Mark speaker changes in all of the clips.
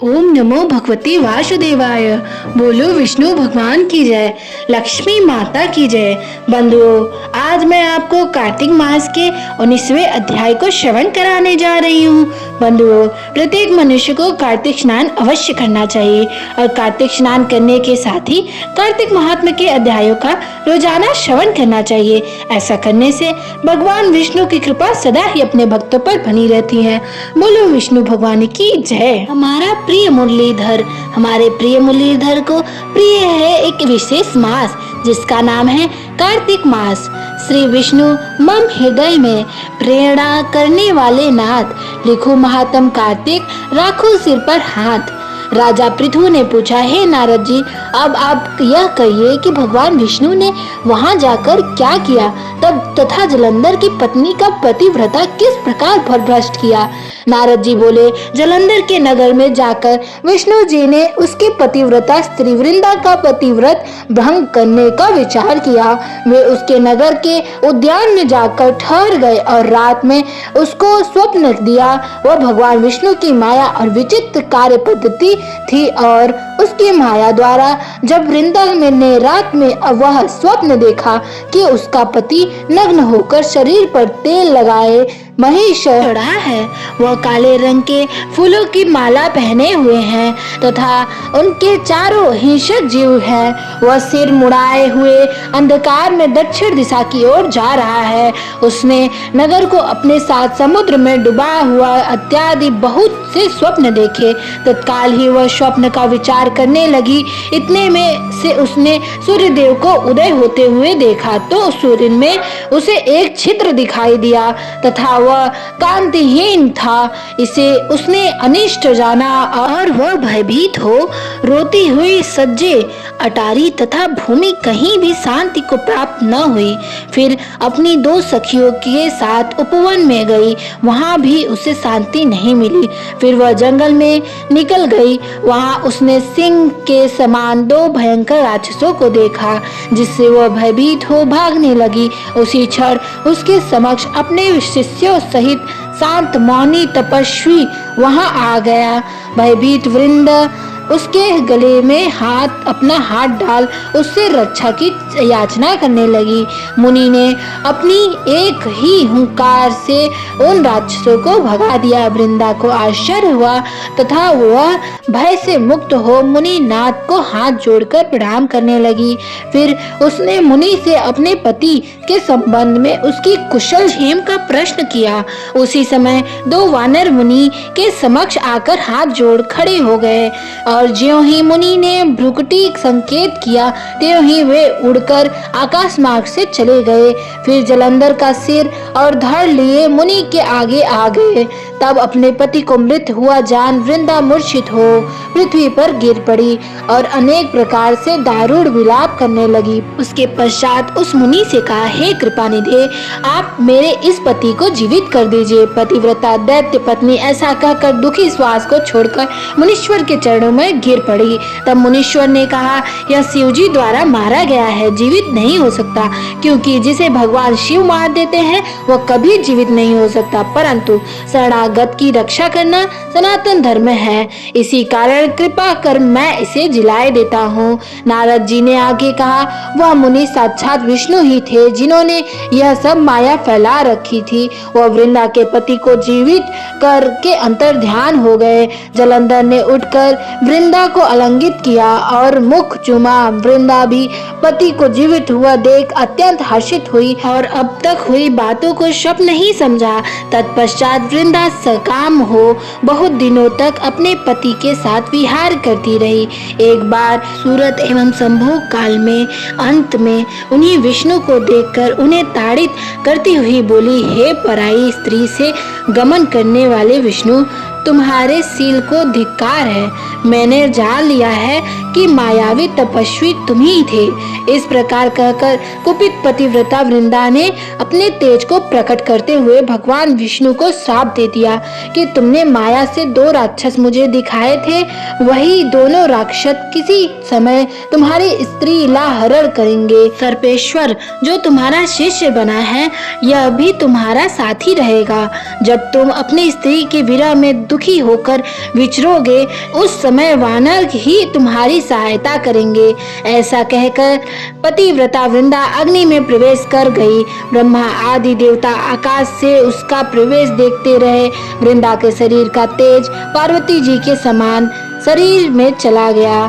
Speaker 1: ओम नमो भगवते वासुदेवाय। बोलो विष्णु भगवान की जय, लक्ष्मी माता की जय। बंधुओं, आज मैं आपको कार्तिक मास के 19वें अध्याय को श्रवण कराने जा रही हूँ। बंधुओं, प्रत्येक मनुष्य को कार्तिक स्नान अवश्य करना चाहिए और कार्तिक स्नान करने के साथ ही कार्तिक महात्म्य के अध्यायों का रोजाना श्रवण करना चाहिए। ऐसा करने से भगवान विष्णु की कृपा सदा ही अपने भक्तों पर बनी रहती है। बोलो विष्णु भगवान की जय। हमारे प्रिय मुरलीधर को प्रिय है एक विशेष मास जिसका नाम है कार्तिक मास। श्री विष्णु मम हृदय में प्रेरणा करने वाले नाथ, लिखो महात्म कार्तिक, राखो सिर पर हाथ। राजा पृथु ने पूछा, हे नारद जी, अब आप यह कहिए कि भगवान विष्णु ने वहां जाकर क्या किया, तब तथा जलंधर की पत्नी का पतिव्रता किस प्रकार भ्रष्ट किया। नारद जी बोले, जलंधर के नगर में जाकर विष्णु जी ने उसके पतिव्रता स्त्री वृंदा का पतिव्रत भंग करने का विचार किया। वे उसके नगर के उद्यान में जाकर ठहर गए और रात में उसको स्वप्न दिया। वह भगवान विष्णु की माया और विचित्र कार्य पद्धति थी और उसकी माया द्वारा जब वृंदा ने रात में वह स्वप्न देखा कि उसका पति नग्न होकर शरीर पर तेल लगाए महिष चढ़ा है, वह काले रंग के फूलों की माला पहने हुए हैं तथा उनके चारों हिंसक जीव हैं। वह सिर मुड़ाए हुए अंधकार में दक्षिण दिशा की ओर जा रहा है। उसने नगर को अपने साथ समुद्र में डूबा हुआ इत्यादि बहुत से स्वप्न देखे। तत्काल ही वह स्वप्न का विचार करने लगी। इतने में से उसने सूर्य देव को उदय होते हुए देखा तो सूर्य में उसे एक छिद्र दिखाई दिया तथा वह कांतिहीन था। इसे उसने अनिष्ट जाना और वह भयभीत हो रोती हुई सज्जे, अटारी तथा भूमि कहीं भी शांति को प्राप्त न हुई। फिर अपनी दो सखियों के साथ उपवन में गई, वहां भी उसे शांति नहीं मिली। फिर वह जंगल में निकल गई। वहां उसने सिंह के समान दो भयंकर राक्षसों को देखा जिससे वह भयभीत हो भागने लगी। उसी क्षण उसके समक्ष अपने शिष्यों सहित शांत मौनी तपस्वी वहां आ गया। भयभीत वृंदा उसके गले में अपना हाथ डाल उससे रक्षा की याचना करने लगी। मुनि ने अपनी एक ही हुंकार से उन राक्षसों को भगा दिया। वृंदा को आश्चर्य हुआ तथा वह भय से मुक्त हो मुनि नाथ को हाथ जोड़कर प्रणाम करने लगी। फिर उसने मुनि से अपने पति के संबंध में उसकी कुशल क्षेम का प्रश्न किया। उसी समय दो वानर मुनि के समक्ष आकर हाथ जोड़ खड़े हो गए और ज्यों ही मुनि ने भ्रुकुटी संकेत किया त्यों ही वे उड़कर आकाश मार्ग से चले गए। फिर जलंधर का सिर और धड़ लिए मुनि के आगे आ गए। तब अपने पति को मृत हुआ जान वृंदा मूर्छित हो पृथ्वी पर गिर पड़ी और अनेक प्रकार से दारुण विलाप करने लगी। उसके पश्चात उस मुनि से कहा, हे कृपानिधे, आप मेरे इस पति को जीवित कर दीजिए। पतिव्रता दैत्य पत्नी ऐसा कहकर दुखी श्वास को छोड़कर मुनीश्वर के चरणों में गिर पड़ी। तब मुनीश्वर ने कहा, यह शिव जी द्वारा मारा गया है, जीवित नहीं हो सकता, क्योंकि जिसे भगवान शिव मार देते हैं वह कभी जीवित नहीं हो सकता, परंतु शरणागत की रक्षा करना सनातन धर्म है। इसी कारण कृपा कर मैं इसे जिलाए देता हूँ। नारद जी ने आगे कहा, वह मुनि साक्षात विष्णु ही थे जिन्होंने यह सब माया फैला रखी थी। वह वृंदा के पति को जीवित करके अंतर ध्यान हो गए। जलंधर ने उठकर वृंदा को आलिंगित किया और मुख चूमा। वृंदा भी पति को जीवित हुआ देख अत्यंत हर्षित हुई और अब तक हुई बातों को स्वप्न ही समझा। तत्पश्चात वृंदा सकाम हो बहुत दिनों तक अपने पति के साथ विहार करती रही। एक बार सूरत एवं संभोग काल में अंत में उन्हीं विष्णु को देखकर उन्हें ताड़ित करती हुई बोली, हे पराई स्त्री से गमन करने वाले विष्णु, तुम्हारे शील को धिक्कार है। मैंने जान लिया है कि मायावी तपस्वी तुम ही थे। इस प्रकार कहकर कुपित पतिव्रता वृंदा ने अपने तेज को प्रकट करते हुए भगवान विष्णु को श्राप दे दिया कि तुमने माया से 2 राक्षस मुझे दिखाए थे, वही दोनों राक्षस किसी समय तुम्हारी स्त्री ला हरण करेंगे। सर्पेश्वर जो तुम्हारा शिष्य बना है, यह भी तुम्हारा साथी रहेगा। जब तुम अपनी स्त्री के विरह में दुखी होकर विचरोगे, उस समय वानर ही तुम्हारी सहायता करेंगे। ऐसा कहकर पतिव्रता वृंदा अग्नि में प्रवेश कर गई। ब्रह्मा आदि देवता आकाश से उसका प्रवेश देखते रहे। वृंदा के शरीर का तेज पार्वती जी के समान शरीर में चला गया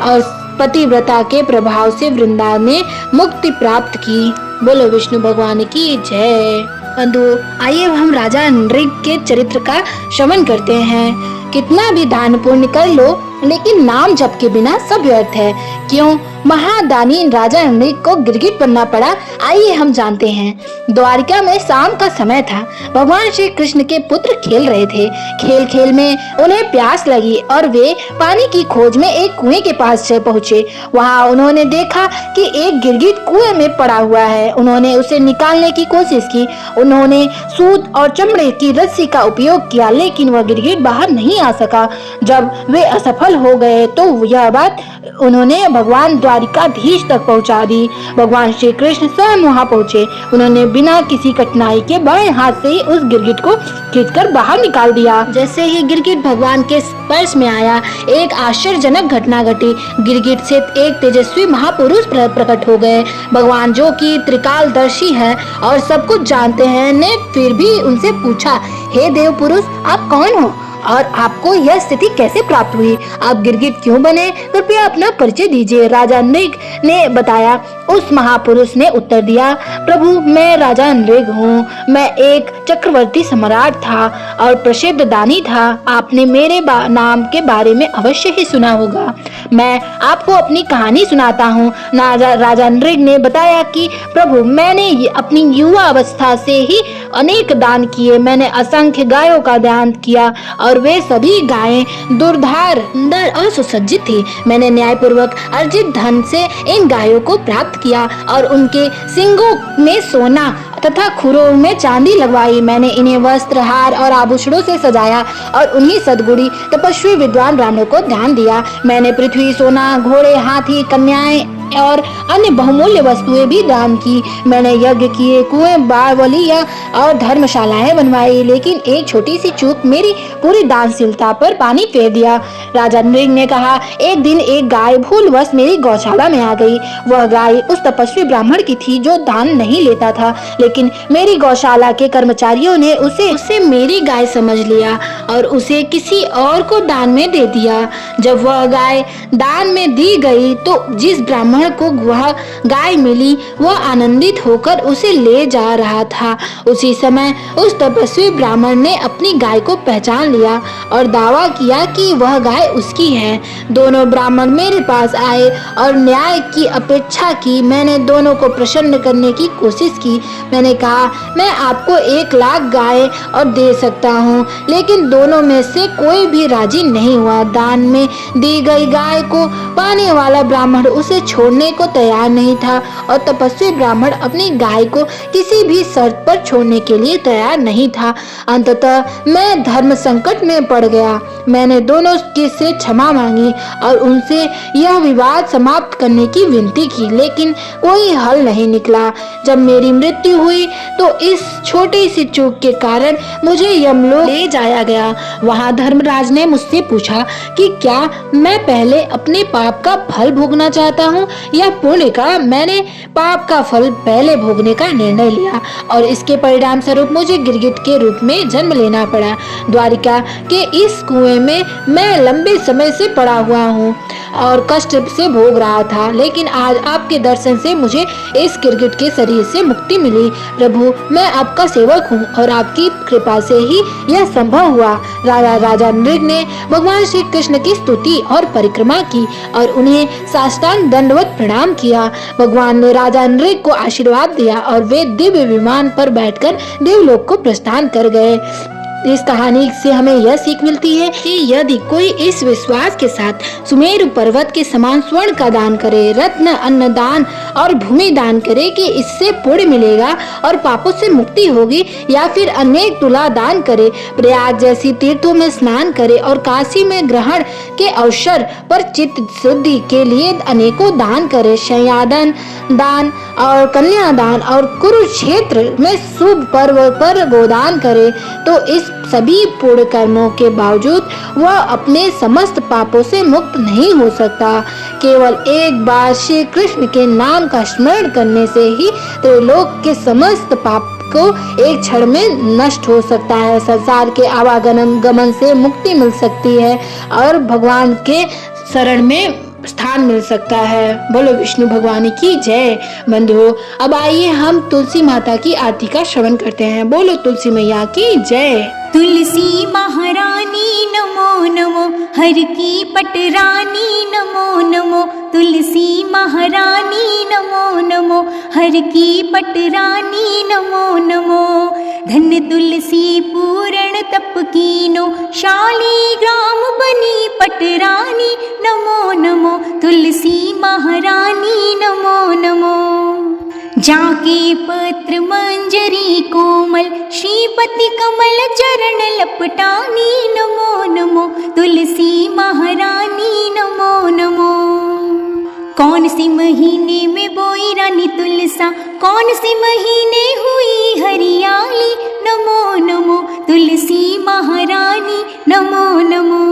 Speaker 1: और पतिव्रता के प्रभाव से वृंदा ने मुक्ति प्राप्त की। बोलो विष्णु भगवान की जय। बंधु, आइए हम राजा नृग के चरित्र का श्रवण करते हैं। कितना भी दान पुण्य कर लो, लेकिन नाम जप के बिना सब व्यर्थ है। क्यों महादानी राजा नृग को गिरगिट बनना पड़ा, आइए हम जानते हैं। द्वारिका में शाम का समय था। भगवान श्री कृष्ण के पुत्र खेल रहे थे। खेल खेल में उन्हें प्यास लगी और वे पानी की खोज में एक कुएं के पास पहुँचे। वहाँ उन्होंने देखा कि एक गिरगिट कुएं में पड़ा हुआ है। उन्होंने उसे निकालने की कोशिश की। उन्होंने सूत और चमड़े की रस्सी का उपयोग किया, लेकिन वह गिरगिट बाहर नहीं आ सका। जब वे असफल हो गए तो यह बात उन्होंने भगवान द्वारिकाधीश तक पहुंचा दी। भगवान श्री कृष्ण स्वयं वहां पहुंचे। उन्होंने बिना किसी कठिनाई के बाएं हाथ से ही उस गिरगिट को खींचकर बाहर निकाल दिया। जैसे ही गिरगिट भगवान के स्पर्श में आया, एक आश्चर्यजनक घटना घटी। गिरगिट से एक तेजस्वी महापुरुष प्रकट हो गए। भगवान जो कि त्रिकालदर्शी है और सब कुछ जानते हैं, ने फिर भी उनसे पूछा, हे देव पुरुष, आप कौन हो और आपको यह स्थिति कैसे प्राप्त हुई? आप गिरगिट क्यों बने? कृपया अपना परिचय दीजिए। राजा नृग ने बताया। उस महापुरुष ने उत्तर दिया, प्रभु, मैं राजा नृग हूँ। मैं एक चक्रवर्ती सम्राट था और प्रसिद्ध दानी था। आपने मेरे नाम के बारे में अवश्य ही सुना होगा। मैं आपको अपनी कहानी सुनाता हूँ। राजा नृग ने बताया कि प्रभु, मैंने अपनी युवा अवस्था से ही अनेक दान किए। मैंने असंख्य गायों का दान किया और वे सभी गायें दुर्धार, सुंदर और सुसज्जित थी। मैंने न्यायपूर्वक अर्जित धन से इन गायों को प्राप्त किया और उनके सींगों में सोना तथा खुरों में चांदी लगवाई। मैंने इन्हें वस्त्र, हार और आभूषणों से सजाया और उन्हीं सद्गुणी तपस्वी विद्वान ब्राह्मणों को ध्यान दिया। मैंने पृथ्वी, सोना, घोड़े, हाथी, कन्याएं और अन्य बहुमूल्य वस्तुएं भी दान की। मैंने यज्ञ किए, कुएं, बावलियां और धर्मशालाएं बनवाई, लेकिन एक छोटी सी चूक मेरी पूरी दानशीलता पर पानी फेर दिया। राजा नृग ने कहा, एक दिन एक गाय भूलवश मेरी गौशाला में आ गई। वह गाय उस तपस्वी ब्राह्मण की थी जो दान नहीं लेता था, लेकिन मेरी गौशाला के कर्मचारियों ने उसे मेरी गाय समझ लिया और उसे किसी और को दान में दे दिया। जब वह गाय दान में दी गई तो जिस ब्राह्मण को वह गाय मिली, वह आनंदित होकर उसे ले जा रहा था। उसी समय उस तपस्वी ब्राह्मण ने अपनी गाय को पहचान लिया और दावा किया कि वह गाय उसकी है। दोनों ब्राह्मण मेरे पास आए और न्याय की अपेक्षा की। मैंने दोनों को प्रसन्न करने की कोशिश की। मैंने कहा, मैं आपको 1 लाख गाय और दे सकता हूँ, लेकिन दोनों में से कोई भी राजी नहीं हुआ। दान में दी गई गाय को पाने वाला ब्राह्मण उसे छोड़ने को तैयार नहीं था और तपस्वी ब्राह्मण अपनी गाय को किसी भी शर्त पर छोड़ने के लिए तैयार नहीं था। अंततः मैं धर्म संकट में पड़ गया। मैंने दोनों से क्षमा मांगी और उनसे यह विवाद समाप्त करने की विनती की, लेकिन कोई हल नहीं निकला। जब मेरी मृत्यु हुई तो इस छोटी सी चूक के कारण मुझे यमलोक ले जाया गया। वहाँ धर्मराज ने मुझसे पूछा कि क्या मैं पहले अपने पाप का फल भोगना चाहता हूँ या पुण्य का। मैंने पाप का फल पहले भोगने का निर्णय लिया और इसके परिणाम स्वरूप मुझे गिरगिट के रूप में जन्म लेना पड़ा। द्वारिका के इस कुएं में मैं लंबे समय से पड़ा हुआ हूँ और कष्ट से भोग रहा था, लेकिन आज आपके दर्शन से मुझे इस गिरगिट के शरीर से मुक्ति मिली। प्रभु, मैं आपका सेवक हूँ और आपकी कृपा से ही यह संभव हुआ। राजा नृग ने भगवान श्री कृष्ण की स्तुति और परिक्रमा की और उन्हें साष्टांग दंडवत प्रणाम किया। भगवान ने राजा नृग को आशीर्वाद दिया और वे दिव्य विमान पर बैठकर देवलोक को प्रस्थान कर गए। इस कहानी से हमें यह सीख मिलती है कि यदि कोई इस विश्वास के साथ सुमेरु पर्वत के समान स्वर्ण का दान करे, रत्न, अन्न दान और भूमि दान करे कि इससे पुण्य मिलेगा और पापों से मुक्ति होगी, या फिर अनेक तुला दान करे, प्रयाग जैसी तीर्थों में स्नान करे और काशी में ग्रहण के अवसर पर चित्त शुद्धि के लिए अनेकों दान करे, शय्यादान दान और कन्यादान और कुरुक्षेत्र में शुभ पर्व पर गोदान करे, तो इस सभी पुण्य कर्मों के बावजूद वह अपने समस्त पापों से मुक्त नहीं हो सकता। केवल एक बार श्री कृष्ण के नाम का स्मरण करने से ही त्रिलोक के समस्त पाप को एक क्षण में नष्ट हो सकता है, संसार के आवागमन से मुक्ति मिल सकती है और भगवान के शरण में स्थान मिल सकता है। बोलो विष्णु भगवान की जय। बंधुओं, अब आइए हम तुलसी माता की आरती का श्रवण करते हैं। बोलो तुलसी मैया की जय।
Speaker 2: तुलसी महारानी नमो नमो, हर की पटरानी नमो नमो, तुलसी महारानी नमो नमो, हर की पटरानी नमो नमो। धन्य तुलसी पूर्ण तप कीनो, शालिग्राम बनी पटरानी नमो नमो, तुलसी महारानी नमो नमो। जाके पत्र मंजरी कोमल, श्रीपति कमल चरण लपटानी नमो नमो, तुलसी महारानी नमो नमो। कौन सी महीने में बोई रानी तुलसा, कौन सी महीने हुई हरियाली नमो नमो, तुलसी महारानी नमो नमो।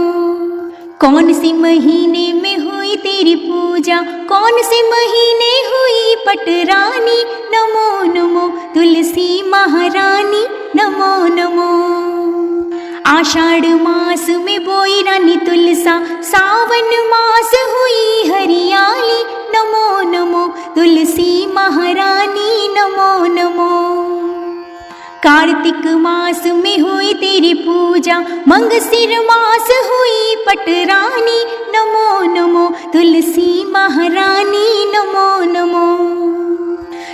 Speaker 2: कौन सी महीने में हुई तेरी पूजा, कौन से महीने हुई पटरानी नमो नमो, तुलसी महारानी नमो नमो। आषाढ़ मास में बोई रानी तुलसा, सावन मास हुई हरियाली नमो नमो, तुलसी महारानी नमो नमो। कार्तिक मास में हुई तेरी पूजा, मंगसिर मास हुई पटरानी नमो नमो, तुलसी महारानी नमो नमो।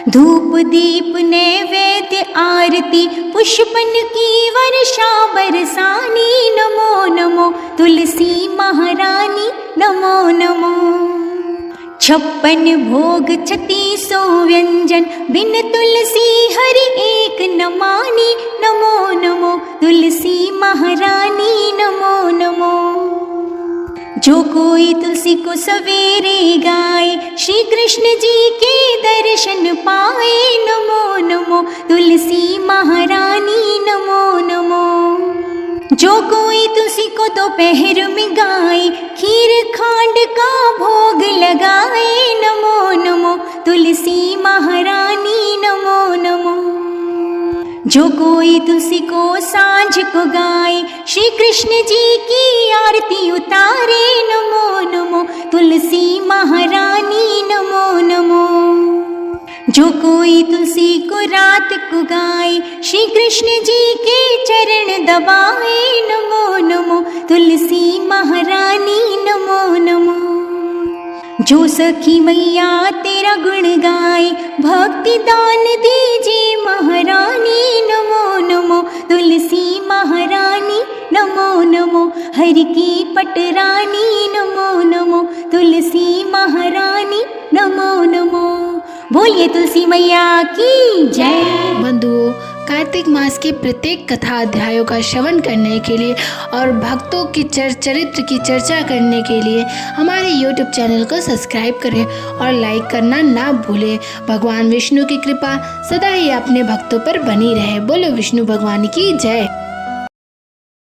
Speaker 2: धूप दीप नैवेद्य आरती, पुष्पन की वर्षा बरसानी नमो नमो, तुलसी महारानी नमो नमो। 56 भोग 3600 व्यंजन, बिन तुलसी हरि एक न मानी नमो नमो, तुलसी महारानी नमो नमो। जो कोई तुलसी को सवेरे गाए, श्री कृष्ण जी के दर्शन पाए नमो नमो, तुलसी महारानी नमो नमो। जो कोई तुलसी को दोपहर में गाए, खीर खांड का भोग लगाए नमो नमो, तुलसी महारानी नमो नमो। जो कोई तुलसी को सांझ को गाए, श्री कृष्ण जी की आरती उतारे नमो नमो, तुलसी महारानी नमो नमो। जो कोई तुलसी को रात को गाए, श्री कृष्ण जी के चरण दबाए नमो नमो, तुलसी महारानी नमो नमो। जो सखी मैया तेरा गुण गाए, भक्ति दान दीजिए महारानी नमो नमो, तुलसी महारानी नमो नमो, हर की पटरानी नमो नमो, तुलसी महारानी नमो नमो। बोलिए तुलसी मैया की जय।
Speaker 1: बंधुओं, कार्तिक मास के प्रत्येक कथा अध्यायों का श्रवण करने के लिए और भक्तों की चरित्र की चर्चा करने के लिए हमारे YouTube चैनल को सब्सक्राइब करें और लाइक करना ना भूलें। भगवान विष्णु की कृपा सदा ही अपने भक्तों पर बनी रहे। बोलो विष्णु भगवान की जय।